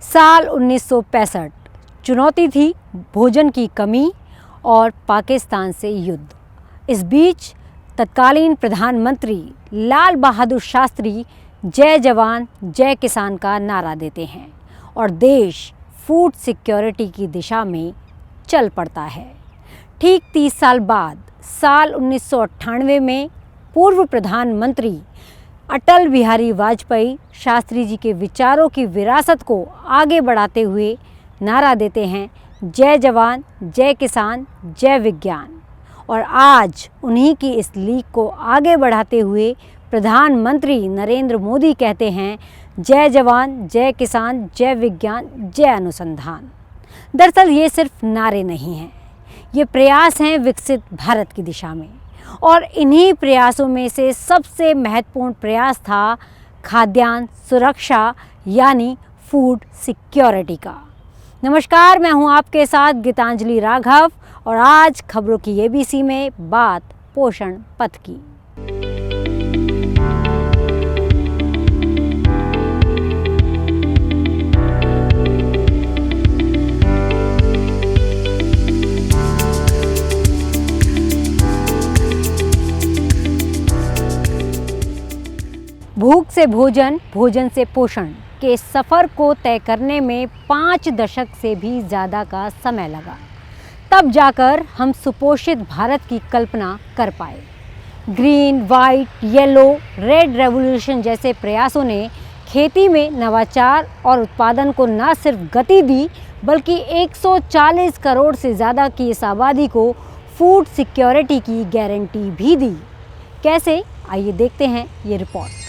साल 1965 चुनौती थी भोजन की कमी और पाकिस्तान से युद्ध। इस बीच तत्कालीन प्रधानमंत्री लाल बहादुर शास्त्री जय जवान जय किसान का नारा देते हैं और देश फूड सिक्योरिटी की दिशा में चल पड़ता है। ठीक 30 साल बाद साल 1998 में पूर्व प्रधानमंत्री अटल बिहारी वाजपेयी शास्त्री जी के विचारों की विरासत को आगे बढ़ाते हुए नारा देते हैं जय जवान जय किसान जय विज्ञान। और आज उन्हीं की इस लीक को आगे बढ़ाते हुए प्रधानमंत्री नरेंद्र मोदी कहते हैं जय जवान जय किसान जय विज्ञान जय अनुसंधान। दरअसल ये सिर्फ नारे नहीं हैं, ये प्रयास हैं विकसित भारत की दिशा में। और इन्हीं प्रयासों में से सबसे महत्वपूर्ण प्रयास था खाद्यान्न सुरक्षा यानी फूड सिक्योरिटी का। नमस्कार, मैं हूं आपके साथ गीतांजलि राघव और आज खबरों की एबीसी में बात पोषण पथ की। भूख से भोजन, भोजन से पोषण के सफ़र को तय करने में 5 दशक से भी ज़्यादा का समय लगा। तब जाकर हम सुपोषित भारत की कल्पना कर पाए। Green, white, yellow, red revolution जैसे प्रयासों ने खेती में नवाचार और उत्पादन को न सिर्फ गति दी बल्कि 140 करोड़ से ज़्यादा की इस आबादी को फूड सिक्योरिटी की गारंटी भी दी। कैसे, आइए देखते हैं ये रिपोर्ट।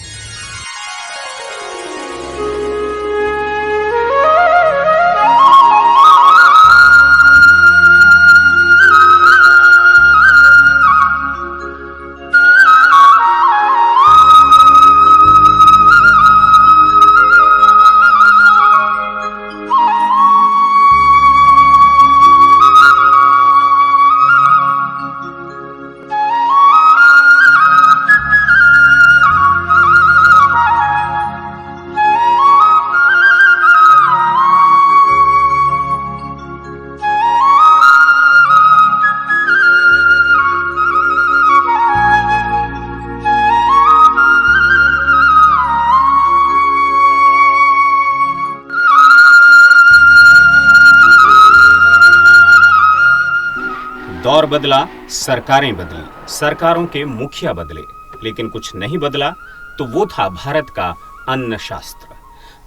दौर बदला, सरकारें बदली, सरकारों के मुखिया बदले, लेकिन कुछ नहीं बदला। तो वो था भारत का अन्न शास्त्र,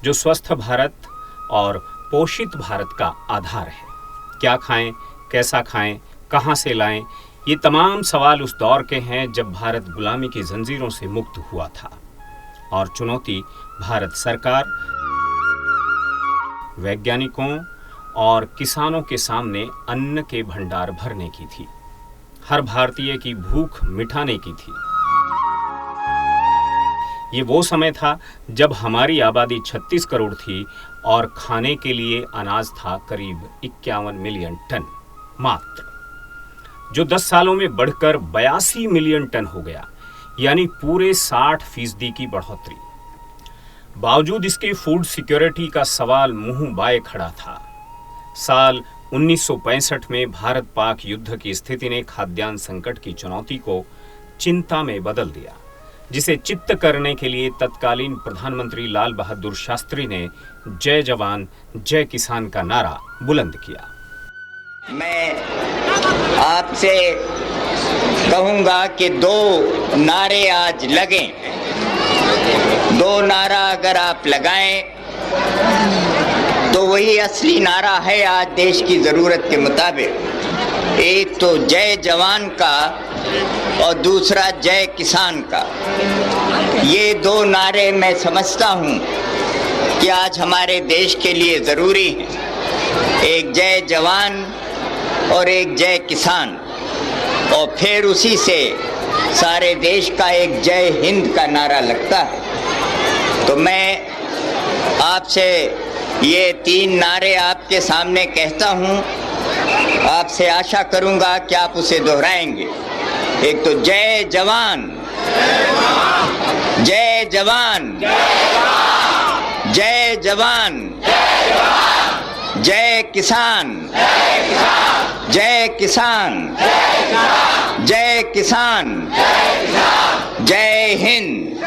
जो स्वस्थ भारत और पोषित भारत का आधार है। क्या खाएं, कैसा खाएं, कहां से लाएं, ये तमाम सवाल उस दौर के हैं जब भारत गुलामी की जंजीरों से मुक्त हुआ था और चुनौती भारत सरकार, वैज्ञानिकों और किसानों के सामने अन्न के भंडार भरने की थी, हर भारतीय की भूख मिटाने की थी। ये वो समय था जब हमारी आबादी 36 करोड़ थी और खाने के लिए अनाज था करीब 51 मिलियन टन मात्र, जो 10 सालों में बढ़कर 82 मिलियन टन हो गया, यानी पूरे 60% की बढ़ोतरी। बावजूद इसके फूड सिक्योरिटी का सवाल मुंह बाए खड़ा था। साल 1965 में भारत पाक युद्ध की स्थिति ने खाद्यान्न संकट की चुनौती को चिंता में बदल दिया, जिसे चित्त करने के लिए तत्कालीन प्रधानमंत्री लाल बहादुर शास्त्री ने जय जवान जय किसान का नारा बुलंद किया। मैं आपसे कहूंगा कि 2 नारे आज लगें। 2 नारा अगर आप लगाएं तो वही असली नारा है आज देश की ज़रूरत के मुताबिक। एक तो जय जवान का और दूसरा जय किसान का। ये 2 नारे मैं समझता हूँ कि आज हमारे देश के लिए ज़रूरी हैं। एक जय जवान और एक जय किसान, और फिर उसी से सारे देश का एक जय हिंद का नारा लगता है। तो मैं आपसे ये 3 नारे आपके सामने कहता हूँ, आपसे आशा करूँगा कि आप उसे दोहराएंगे। एक तो जय जवान जय जवान जय जवान जय किसान, जय किसान, जय किसान, जय हिंद,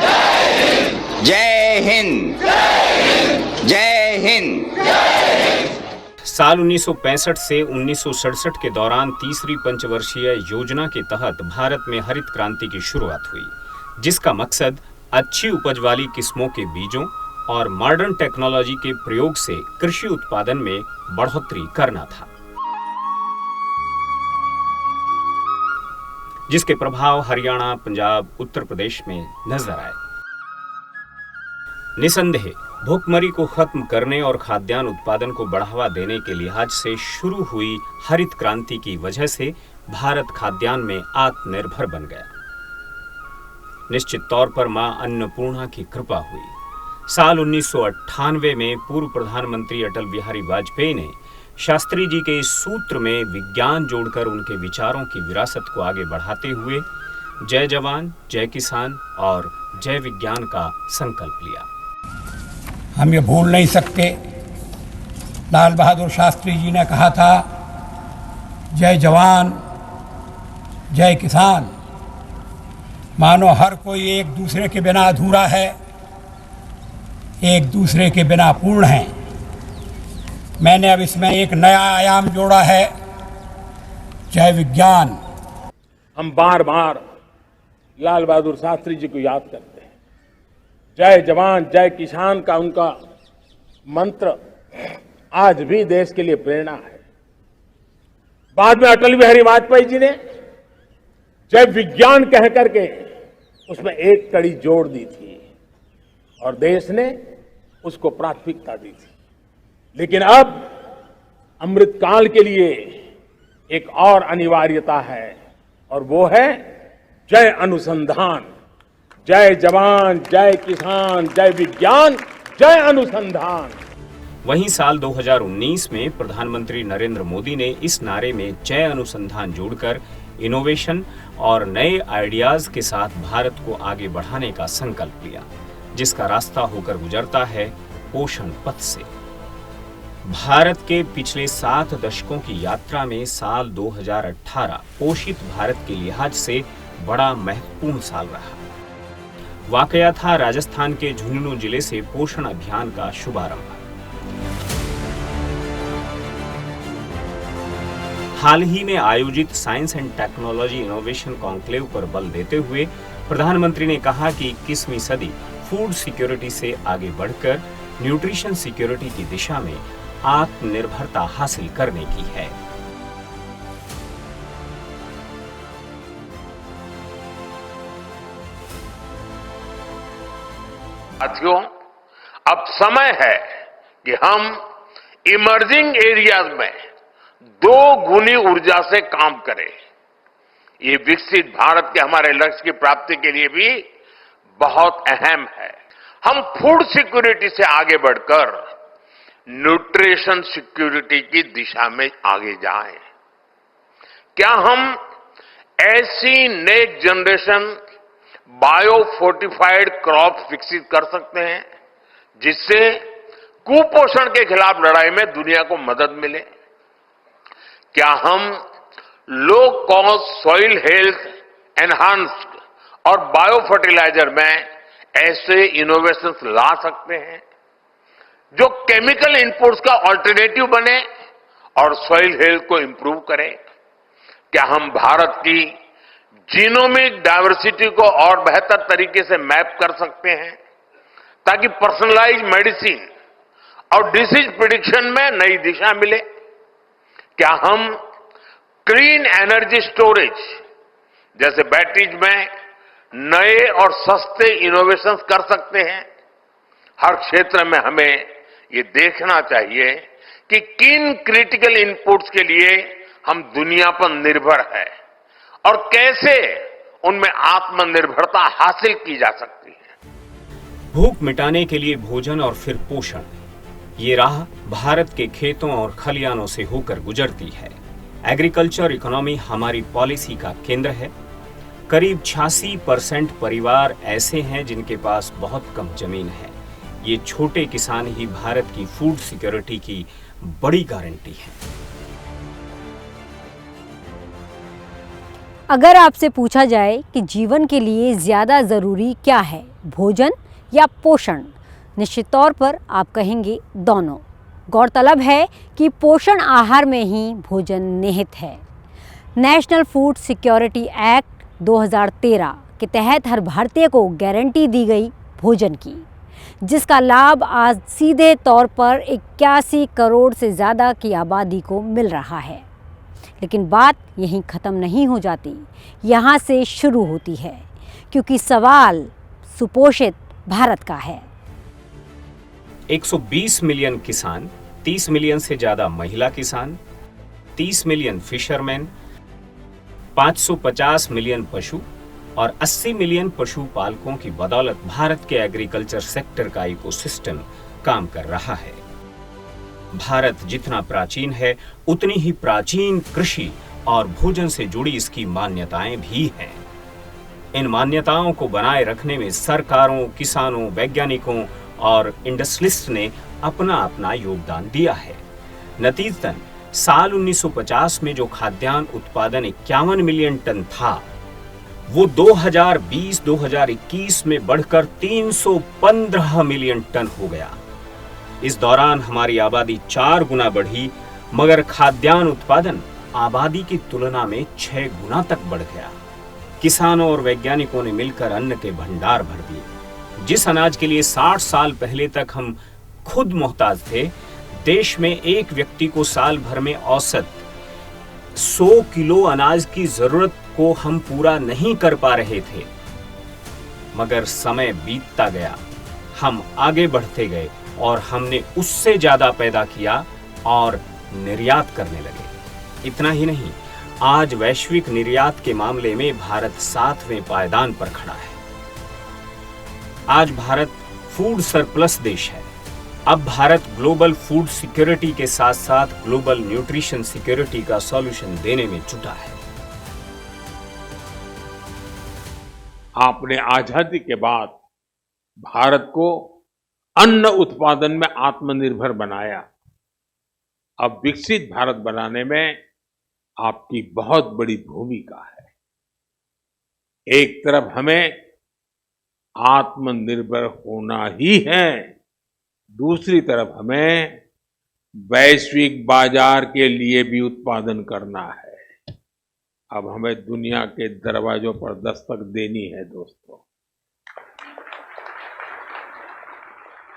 जय हिंद, जय हिंद। साल 1965 से 1967 के दौरान तीसरी पंचवर्षीय योजना के तहत भारत में हरित क्रांति की शुरुआत हुई, जिसका मकसद अच्छी उपज वाली किस्मों के बीजों और मॉडर्न टेक्नोलॉजी के प्रयोग से कृषि उत्पादन में बढ़ोतरी करना था, जिसके प्रभाव हरियाणा, पंजाब, उत्तर प्रदेश में नजर आए। निसंदेह भूखमरी को खत्म करने और खाद्यान्न उत्पादन को बढ़ावा देने के लिहाज से शुरू हुई हरित क्रांति की वजह से भारत खाद्यान्न में आत्मनिर्भर बन गया। निश्चित तौर पर मां अन्नपूर्णा की कृपा हुई। साल 1998 में पूर्व प्रधानमंत्री अटल बिहारी वाजपेयी ने शास्त्री जी के इस सूत्र में विज्ञान जोड़कर उनके विचारों की विरासत को आगे बढ़ाते हुए जय जवान, जय किसान और जय विज्ञान का संकल्प लिया। हम ये भूल नहीं सकते, लाल बहादुर शास्त्री जी ने कहा था, जय जवान, जय किसान। मानो हर कोई एक दूसरे के बिना अधूरा है, एक दूसरे के बिना पूर्ण है। मैंने अब इसमें एक नया आयाम जोड़ा है, जय विज्ञान। हम बार बार लाल बहादुर शास्त्री जी को याद करते हैं। जय जवान जय किसान का उनका मंत्र आज भी देश के लिए प्रेरणा है। बाद में अटल बिहारी वाजपेयी जी ने जय विज्ञान कह करके उसमें एक कड़ी जोड़ दी थी और देश ने उसको प्राथमिकता दी थी। लेकिन अब अमृत काल के लिए एक और अनिवार्यता है और वो है जय अनुसंधान। जय जवान, जय किसान, जय विज्ञान, जय अनुसंधान। वहीं साल 2019 में प्रधानमंत्री नरेंद्र मोदी ने इस नारे में जय अनुसंधान जोड़कर इनोवेशन और नए आइडियाज के साथ भारत को आगे बढ़ाने का संकल्प लिया, जिसका रास्ता होकर गुजरता है पोषण पथ से। भारत के पिछले 7 दशकों की यात्रा में साल 2018 पोषित भारत के लिहाज से बड़ा महत्वपूर्ण साल रहा। वाकया था राजस्थान के झुंझुनू जिले से पोषण अभियान का शुभारंभ। हाल ही में आयोजित science and technology innovation conclave पर बल देते हुए प्रधानमंत्री ने कहा कि 21वीं सदी फूड सिक्योरिटी से आगे बढ़कर न्यूट्रिशन सिक्योरिटी की दिशा में आत्मनिर्भरता हासिल करने की है। साथियों, अब समय है कि हम इमर्जिंग एरियाज में 2 गुनी ऊर्जा से काम करें। ये विकसित भारत के हमारे लक्ष्य की प्राप्ति के लिए भी बहुत अहम है। हम फूड सिक्योरिटी से आगे बढ़कर न्यूट्रिशन सिक्योरिटी की दिशा में आगे जाएं। क्या हम ऐसी next generation bio fortified crop विकसित कर सकते हैं जिससे कुपोषण के खिलाफ लड़ाई में दुनिया को मदद मिले? क्या हम low cost soil health enhanced और बायो फर्टिलाइजर में ऐसे इनोवेशंस ला सकते हैं जो केमिकल इनपुट्स का ऑल्टरनेटिव बने और सॉइल हेल्थ को इंप्रूव करें? क्या हम भारत की जीनोमिक डायवर्सिटी को और बेहतर तरीके से मैप कर सकते हैं ताकि पर्सनलाइज मेडिसिन और डिसीज प्रिडिक्शन में नई दिशा मिले? क्या हम क्लीन एनर्जी स्टोरेज जैसे बैटरीज में नए और सस्ते इनोवेशंस कर सकते हैं? हर क्षेत्र में हमें ये देखना चाहिए कि किन क्रिटिकल इनपुट्स के लिए हम दुनिया पर निर्भर है और कैसे उनमें आत्मनिर्भरता हासिल की जा सकती है। भूख मिटाने के लिए भोजन और फिर पोषण, ये राह भारत के खेतों और खलियानों से होकर गुजरती है। एग्रीकल्चर इकोनॉमी हमारी पॉलिसी का केंद्र है। करीब 86% परिवार ऐसे हैं जिनके पास बहुत कम जमीन है। ये छोटे किसान ही भारत की फूड सिक्योरिटी की बड़ी गारंटी है। अगर आपसे पूछा जाए कि जीवन के लिए ज़्यादा ज़रूरी क्या है, भोजन या पोषण, निश्चित तौर पर आप कहेंगे दोनों। गौरतलब है कि पोषण आहार में ही भोजन निहित है। नेशनल फूड सिक्योरिटी एक्ट 2013 के तहत हर भारतीय को गारंटी दी गई भोजन की, जिसका लाभ आज सीधे तौर पर 81 करोड़ से ज़्यादा की आबादी को मिल रहा है। लेकिन बात यहीं ख़त्म नहीं हो जाती, यहाँ से शुरू होती है, क्योंकि सवाल सुपोषित भारत का है। 120 मिलियन किसान, 30 मिलियन से ज़्यादा महिला किसान, 30 मिलियन फिशरमैन, 550 मिलियन पशु और 80 मिलियन पशुपालकों की बदौलत भारत के एग्रीकल्चर सेक्टर का इकोसिस्टम काम कर रहा है। भारत जितना प्राचीन है, उतनी ही प्राचीन कृषि और भोजन से जुड़ी इसकी मान्यताएं भी हैं। इन मान्यताओं को बनाए रखने में सरकारों, किसानों, वैज्ञानिकों और इंडस्ट्रियलिस्ट ने अपना अपना योगदान दिया है। नतीजतन साल 1950 में जो खाद्यान्न उत्पादन 51 मिलियन टन था, वो 2020-2021 में बढ़कर 315 मिलियन टन हो गया। इस दौरान हमारी आबादी 4 गुना बढ़ी, मगर खाद्यान्न उत्पादन आबादी की तुलना में 6 गुना तक बढ़ गया। किसानों और वैज्ञानिकों ने मिलकर अन्न के भंडार भर दिए। जिस अनाज के लिए 60 साल पहले तक हम खुद मोहताज थे, देश में एक व्यक्ति को साल भर में औसत 100 किलो अनाज की जरूरत को हम पूरा नहीं कर पा रहे थे। मगर समय बीतता गया, हम आगे बढ़ते गए और हमने उससे ज्यादा पैदा किया और निर्यात करने लगे। इतना ही नहीं, आज वैश्विक निर्यात के मामले में भारत 7वें पायदान पर खड़ा है। आज भारत फूड सरप्लस देश है। अब भारत ग्लोबल फूड सिक्योरिटी के साथ साथ ग्लोबल न्यूट्रिशन सिक्योरिटी का सॉल्यूशन देने में जुटा है। आपने आजादी के बाद भारत को अन्न उत्पादन में आत्मनिर्भर बनाया। अब विकसित भारत बनाने में आपकी बहुत बड़ी भूमिका है। एक तरफ हमें आत्मनिर्भर होना ही है, दूसरी तरफ हमें वैश्विक बाजार के लिए भी उत्पादन करना है। अब हमें दुनिया के दरवाजों पर दस्तक देनी है दोस्तों।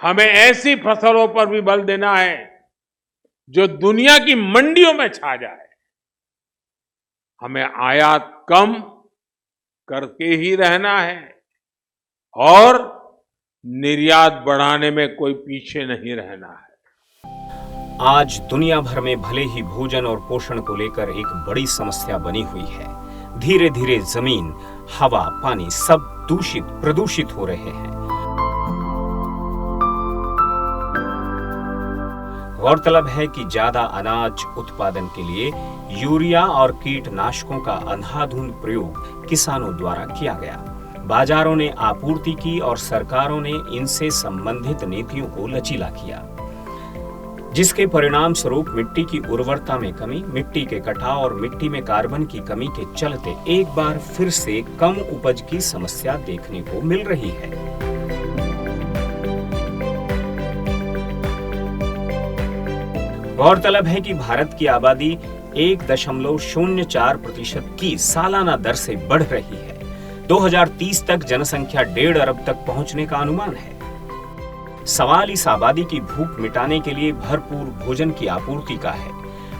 हमें ऐसी फसलों पर भी बल देना है जो दुनिया की मंडियों में छा जाए। हमें आयात कम करके ही रहना है और निर्यात बढ़ाने में कोई पीछे नहीं रहना है। आज दुनिया भर में भले ही भोजन और पोषण को लेकर एक बड़ी समस्या बनी हुई है। धीरे धीरे जमीन, हवा, पानी सब प्रदूषित हो रहे हैं। गौरतलब है कि ज्यादा अनाज उत्पादन के लिए यूरिया और कीटनाशकों का अंधाधुंध प्रयोग किसानों द्वारा किया गया। बाजारों ने आपूर्ति की और सरकारों ने इनसे संबंधित नीतियों को लचीला किया, जिसके परिणाम स्वरूप मिट्टी की उर्वरता में कमी, मिट्टी के कटाव और मिट्टी में कार्बन की कमी के चलते एक बार फिर से कम उपज की समस्या देखने को मिल रही है। गौरतलब है कि भारत की आबादी 1.04% की सालाना दर से बढ़ रही है। 2030 तक जनसंख्या 1.5 अरब तक पहुंचने का अनुमान है। सवाल इस आबादी की भूख मिटाने के लिए भरपूर भोजन की आपूर्ति का है।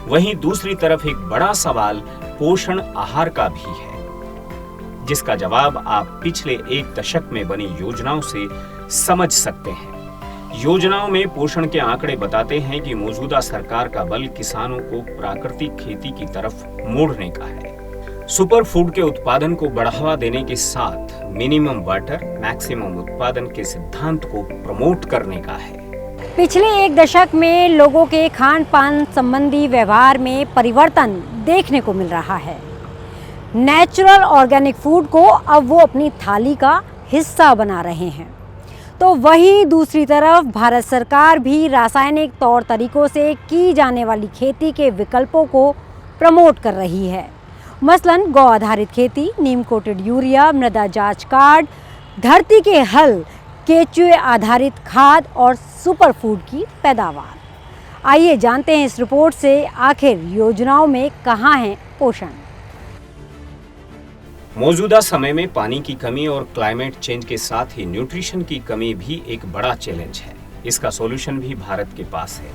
वहीं दूसरी तरफ एक बड़ा सवाल पोषण आहार का भी है, जिसका जवाब आप पिछले 1 दशक में बनी योजनाओं से समझ सकते हैं। योजनाओं में पोषण के आंकड़े बताते हैं कि मौजूदा सरकार का बल किसानों को प्राकृतिक खेती की तरफ मोड़ने का है। सुपर फूड के उत्पादन को बढ़ावा देने के साथ मिनिमम वाटर मैक्सिमम उत्पादन के सिद्धांत को प्रमोट करने का है। पिछले 1 दशक में लोगों के खान पान संबंधी व्यवहार में परिवर्तन देखने को मिल रहा है। नेचुरल ऑर्गेनिक फूड को अब वो अपनी थाली का हिस्सा बना रहे हैं। तो वहीं दूसरी तरफ भारत सरकार भी रासायनिक तौर तरीकों से की जाने वाली खेती के विकल्पों को प्रमोट कर रही है। मसलन गौ आधारित खेती, नीम कोटेड यूरिया, मृदा जांच कार्ड, धरती के हल, केचुए आधारित खाद और सुपर फूड की पैदावार। आइए जानते हैं इस रिपोर्ट से आखिर योजनाओं में कहाँ है पोषण। मौजूदा समय में पानी की कमी और क्लाइमेट चेंज के साथ ही न्यूट्रिशन की कमी भी एक बड़ा चैलेंज है। इसका सॉल्यूशन भी भारत के पास है।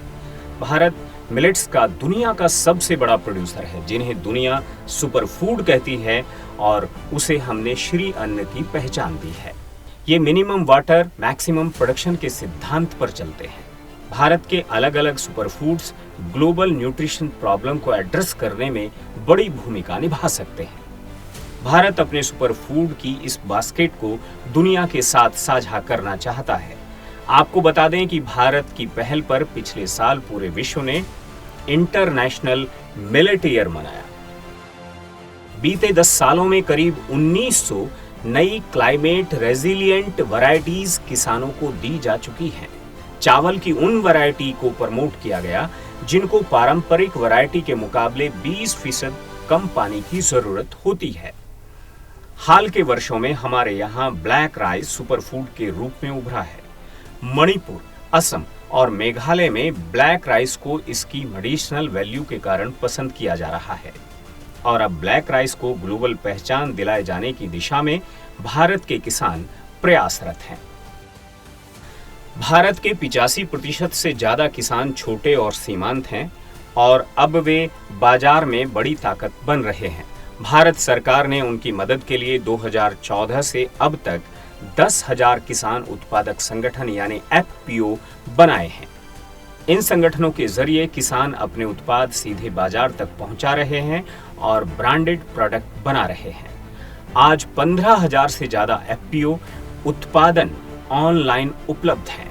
भारत मिलेट्स का दुनिया का सबसे बड़ा प्रोड्यूसर है, जिन्हें दुनिया सुपर फूड कहती है और उसे हमने श्री अन्न की पहचान दी है। ये मिनिमम वाटर मैक्सिमम प्रोडक्शन के सिद्धांत पर चलते हैं। भारत के अलग अलग super foods global nutrition problem को एड्रेस करने में बड़ी भूमिका निभा सकते हैं। भारत अपने सुपर फूड की इस बास्केट को दुनिया के साथ साझा करना चाहता है। आपको बता दें कि भारत की पहल पर पिछले साल पूरे विश्व ने इंटरनेशनल मिलेट ईयर मनाया। बीते 10 सालों में करीब 1900 नई क्लाइमेट रेजिलिएंट वैरायटीज किसानों को दी जा चुकी हैं। चावल की उन वैरायटी को प्रमोट किया गया जिनको पारंपरिक वैरायटी के मुकाबले 20% कम पानी की जरूरत होती है। हाल के वर्षों में हमारे यहाँ ब्लैक राइस सुपर फूड के रूप में उभरा है। मणिपुर, असम और मेघालय में ब्लैक राइस को इसकी मेडिसिनल वैल्यू के कारण पसंद किया जा रहा है और अब ब्लैक राइस को ग्लोबल पहचान दिलाए जाने की दिशा में भारत के किसान प्रयासरत हैं। भारत के 85% से ज्यादा किसान छोटे और सीमांत हैं और अब वे बाजार में बड़ी ताकत बन रहे हैं। भारत सरकार ने उनकी मदद के लिए 2014 से अब तक 10,000 किसान उत्पादक संगठन यानी एफपीओ बनाए हैं। इन संगठनों के जरिए किसान अपने उत्पाद सीधे बाजार तक पहुंचा रहे हैं और ब्रांडेड प्रोडक्ट बना रहे हैं। आज 15,000 से ज्यादा एफपीओ उत्पादन ऑनलाइन उपलब्ध हैं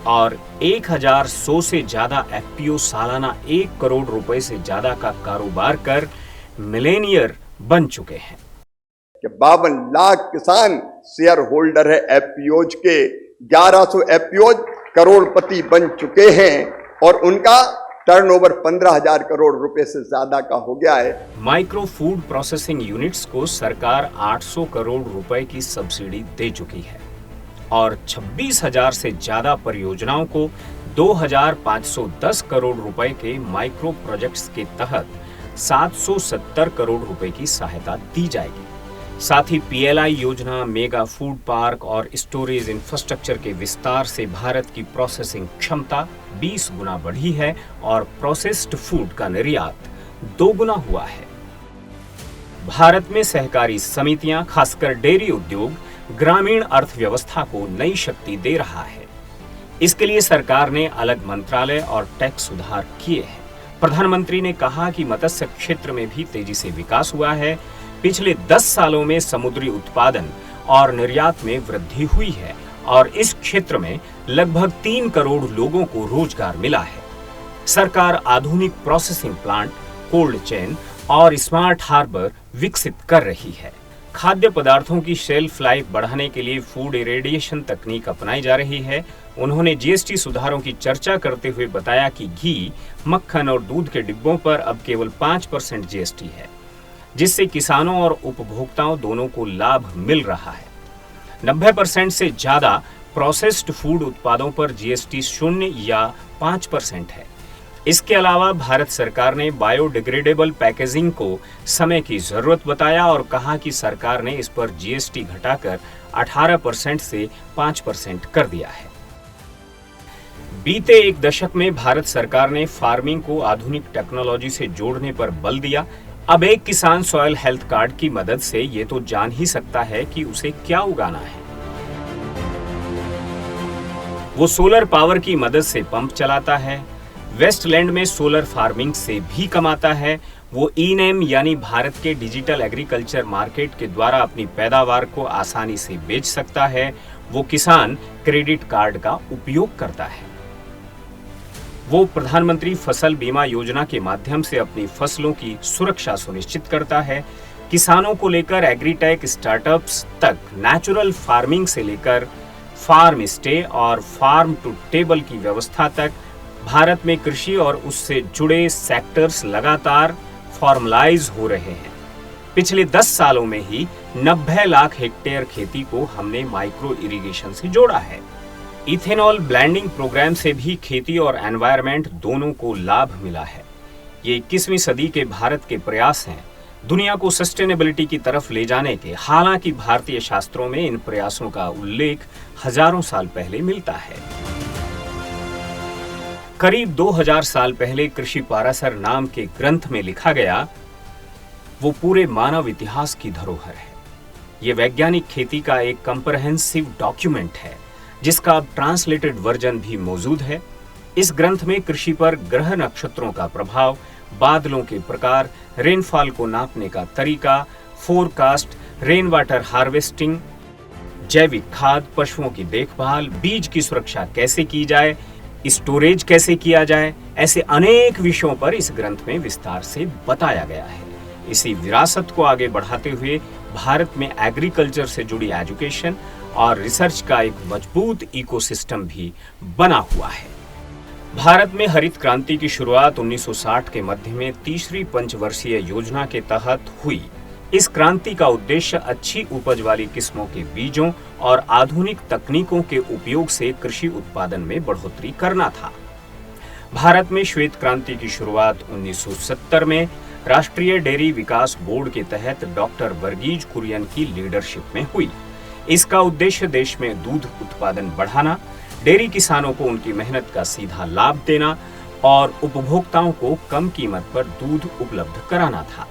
और 1,100 से ज्यादा एफपीओ सालाना 1 करोड़ रुपए से ज्यादा का कारोबार कर मिलेनियर बन चुके हैं। 52 लाख किसान शेयर होल्डर है एफपीओज के। 1100 एफपीओज करोड़पति बन चुके हैं और उनका टर्नओवर 15,000 करोड़ रुपए से ज्यादा का हो गया है। माइक्रो फूड प्रोसेसिंग यूनिट्स को सरकार 800 करोड़ रुपए की सब्सिडी दे चुकी है और 26,000 से ज्यादा परियोजनाओं को 2,510 करोड़ रुपए के माइक्रो प्रोजेक्ट्स के तहत 770 करोड़ रुपए की सहायता दी जाएगी। साथ ही पीएलआई योजना, मेगा फूड पार्क और स्टोरेज इंफ्रास्ट्रक्चर के विस्तार से भारत की प्रोसेसिंग क्षमता 20 गुना बढ़ी है और प्रोसेस्ड फूड का निर्यात 2 गुना हुआ है। भारत में सहकारी समितियां, खासकर डेयरी उद्योग, ग्रामीण अर्थव्यवस्था को नई शक्ति दे रहा है। इसके लिए सरकार ने अलग मंत्रालय और टैक्स सुधार किए हैं। प्रधानमंत्री ने कहा कि मत्स्य क्षेत्र में भी तेजी से विकास हुआ है। पिछले 10 सालों में समुद्री उत्पादन और निर्यात में वृद्धि हुई है और इस क्षेत्र में लगभग 3 करोड़ लोगों को रोजगार मिला है। सरकार आधुनिक प्रोसेसिंग प्लांट, कोल्ड चेन और स्मार्ट हार्बर विकसित कर रही है। खाद्य पदार्थों की शेल्फ लाइफ बढ़ाने के लिए फूड इरेडिएशन तकनीक अपनाई जा रही है। उन्होंने जीएसटी सुधारों की चर्चा करते हुए बताया कि घी, मक्खन और दूध के डिब्बों पर अब केवल 5% जीएसटी है, जिससे किसानों और उपभोक्ताओं दोनों को लाभ मिल रहा है। 90% से ज्यादा प्रोसेस्ड फूड उत्पादों पर जीएसटी 0 या 5% है। इसके अलावा भारत सरकार ने बायोडिग्रेडेबल पैकेजिंग को समय की जरूरत बताया और कहा कि सरकार ने इस पर जीएसटी घटाकर 18% से 5% कर दिया है। बीते एक दशक में भारत सरकार ने फार्मिंग को आधुनिक टेक्नोलॉजी से जोड़ने पर बल दिया। अब एक किसान सॉइल हेल्थ कार्ड की मदद से ये तो जान ही सकता है कि उसे क्या उगाना है। वो सोलर पावर की मदद से पंप चलाता है, वेस्टलैंड में सोलर फार्मिंग से भी कमाता है। वो ई-नेम यानी भारत के डिजिटल एग्रीकल्चर मार्केट के द्वारा अपनी पैदावार को आसानी से बेच सकता है। वो किसान क्रेडिट कार्ड का उपयोग करता है। वो प्रधानमंत्री फसल बीमा योजना के माध्यम से अपनी फसलों की सुरक्षा सुनिश्चित करता है। किसानों को लेकर एग्रीटेक स्टार्टअप्स तक, नेचुरल फार्मिंग से लेकर फार्म स्टे और फार्म टू टेबल की व्यवस्था तक भारत में कृषि और उससे जुड़े सेक्टर्स लगातार फॉर्मलाइज हो रहे हैं। पिछले 10 सालों में ही 90 लाख हेक्टेयर खेती को हमने माइक्रो इरिगेशन से जोड़ा है। इथेनॉल ब्लेंडिंग प्रोग्राम से भी खेती और एनवायरनमेंट दोनों को लाभ मिला है। ये 21वीं सदी के भारत के प्रयास हैं दुनिया को सस्टेनेबिलिटी की तरफ ले जाने के। हालांकि भारतीय शास्त्रों में इन प्रयासों का उल्लेख हजारों साल पहले मिलता है। करीब 2000 साल पहले कृषि पाराशर नाम के ग्रंथ में लिखा गया वो पूरे मानव इतिहास की धरोहर है। ये वैज्ञानिक खेती का एक कंप्रहेंसिव डॉक्यूमेंट है जिसका अब ट्रांसलेटेड वर्जन भी मौजूद है। इस ग्रंथ में कृषि पर ग्रह नक्षत्रों का प्रभाव, बादलों के प्रकार, रेनफॉल को नापने का तरीका, फोरकास्ट, रेन वाटर हार्वेस्टिंग, जैविक खाद, पशुओं की देखभाल, बीज की सुरक्षा कैसे की जाए, स्टोरेज कैसे किया जाए, ऐसे अनेक विषयों पर इस ग्रंथ में विस्तार से बताया गया है। इसी विरासत को आगे बढ़ाते हुए भारत में एग्रीकल्चर से जुड़ी एजुकेशन और रिसर्च का एक मजबूत इकोसिस्टम भी बना हुआ है। भारत में हरित क्रांति की शुरुआत 1960 के मध्य में तीसरी पंचवर्षीय योजना के तहत हुई। इस क्रांति का उद्देश्य अच्छी उपज वाली किस्मों के बीजों और आधुनिक तकनीकों के उपयोग से कृषि उत्पादन में बढ़ोतरी करना था। भारत में श्वेत क्रांति की शुरुआत 1970 में राष्ट्रीय डेयरी विकास बोर्ड के तहत डॉक्टर वर्गीज कुरियन की लीडरशिप में हुई। इसका उद्देश्य देश में दूध उत्पादन बढ़ाना, डेयरी किसानों को उनकी मेहनत का सीधा लाभ देना और उपभोक्ताओं को कम कीमत पर दूध उपलब्ध कराना था।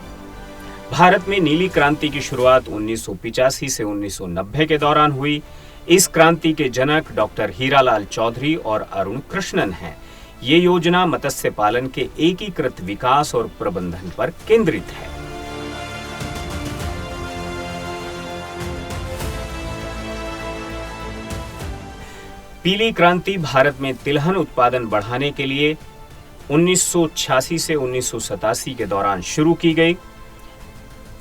भारत में नीली क्रांति की शुरुआत 1985 से 1990 के दौरान हुई। इस क्रांति के जनक डॉक्टर हीरालाल चौधरी और अरुण कृष्णन हैं। ये योजना मत्स्य पालन के एकीकृत विकास और प्रबंधन पर केंद्रित है। पीली क्रांति भारत में तिलहन उत्पादन बढ़ाने के लिए 1986 से 1987 के दौरान शुरू की गई।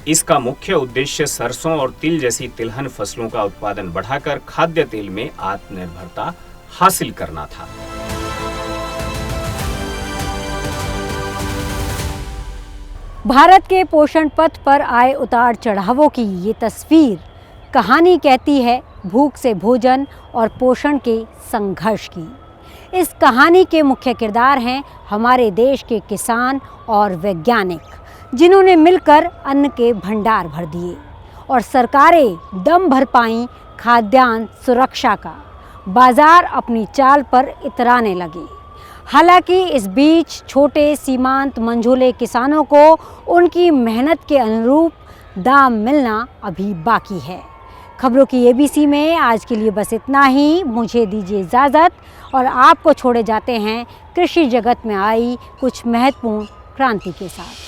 इसका मुख्य उद्देश्य सरसों और तिल जैसी तिलहन फसलों का उत्पादन बढ़ाकर खाद्य तेल में आत्मनिर्भरता हासिल करना था। भारत के पोषण पथ पर आए उतार चढ़ावों की ये तस्वीर कहानी कहती है भूख से भोजन और पोषण के संघर्ष की। इस कहानी के मुख्य किरदार हैं हमारे देश के किसान और वैज्ञानिक, जिन्होंने मिलकर अन्न के भंडार भर दिए और सरकारें दम भर पाईं खाद्यान्न सुरक्षा का। बाजार अपनी चाल पर इतराने लगे। हालांकि इस बीच छोटे सीमांत मंझोले किसानों को उनकी मेहनत के अनुरूप दाम मिलना अभी बाकी है। खबरों की एबीसी में आज के लिए बस इतना ही। मुझे दीजिए इजाज़त और आपको छोड़े जाते हैं कृषि जगत में आई कुछ महत्वपूर्ण क्रांति के साथ।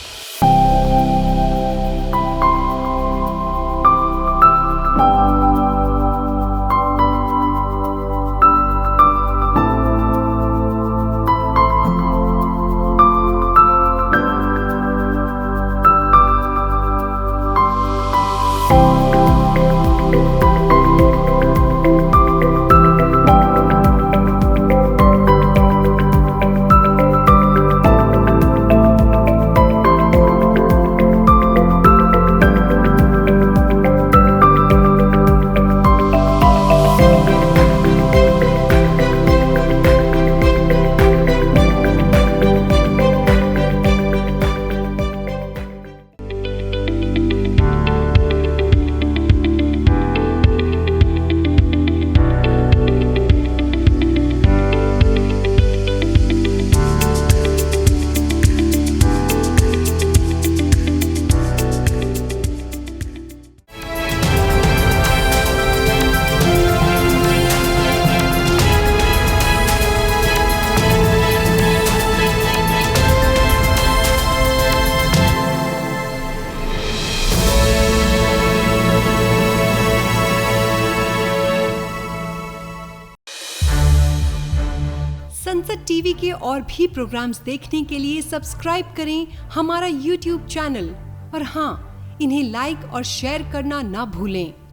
संसद टीवी के और भी प्रोग्राम्स देखने के लिए सब्सक्राइब करें हमारा YouTube चैनल और हाँ, इन्हें लाइक और शेयर करना ना भूलें।